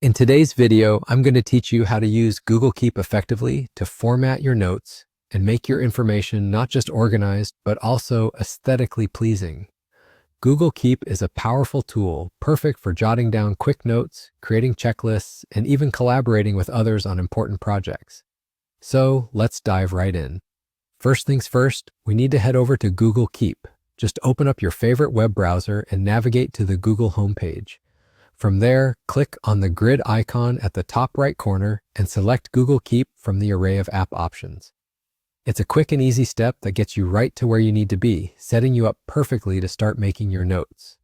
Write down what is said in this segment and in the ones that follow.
In today's video, I'm going to teach you how to use Google Keep effectively to format your notes and make your information not just organized, but also aesthetically pleasing. Google Keep is a powerful tool, perfect for jotting down quick notes, creating checklists, and even collaborating with others on important projects. So let's dive right in. First things first, we need to head over to Google Keep. Just open up your favorite web browser and navigate to the Google homepage. From there, click on the grid icon at the top right corner and select Google Keep from the array of app options. It's a quick and easy step that gets you right to where you need to be, setting you up perfectly to start making your notes.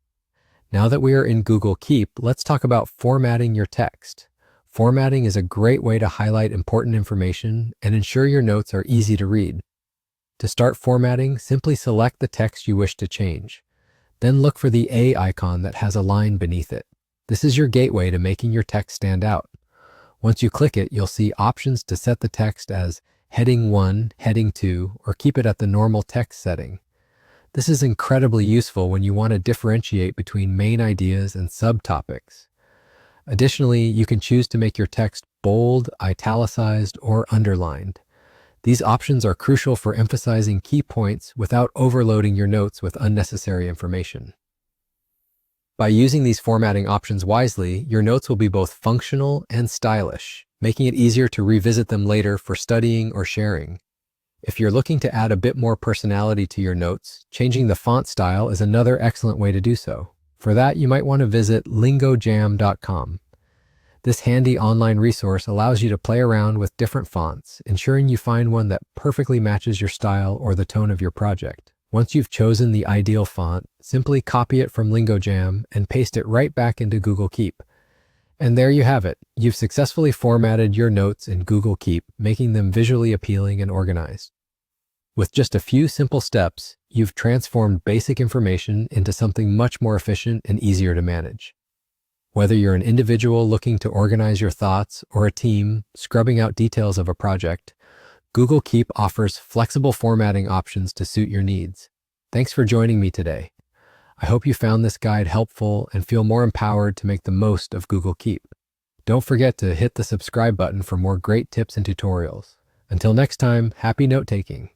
Now that we are in Google Keep, let's talk about formatting your text. Formatting is a great way to highlight important information and ensure your notes are easy to read. To start formatting, simply select the text you wish to change. Then look for the A icon that has a line beneath it. This is your gateway to making your text stand out. Once you click it, you'll see options to set the text as heading 1, heading 2, or keep it at the normal text setting. This is incredibly useful when you want to differentiate between main ideas and subtopics. Additionally, you can choose to make your text bold, italicized, or underlined. These options are crucial for emphasizing key points without overloading your notes with unnecessary information. By using these formatting options wisely, your notes will be both functional and stylish, making it easier to revisit them later for studying or sharing. If you're looking to add a bit more personality to your notes, changing the font style is another excellent way to do so. For that, you might want to visit lingojam.com. This handy online resource allows you to play around with different fonts, ensuring you find one that perfectly matches your style or the tone of your project. Once you've chosen the ideal font, simply copy it from Lingojam and paste it right back into Google Keep. And there you have it. You've successfully formatted your notes in Google Keep, making them visually appealing and organized. With just a few simple steps, you've transformed basic information into something much more efficient and easier to manage. Whether you're an individual looking to organize your thoughts or a team scrubbing out details of a project, Google Keep offers flexible formatting options to suit your needs. Thanks for joining me today. I hope you found this guide helpful and feel more empowered to make the most of Google Keep. Don't forget to hit the subscribe button for more great tips and tutorials. Until next time, happy note-taking.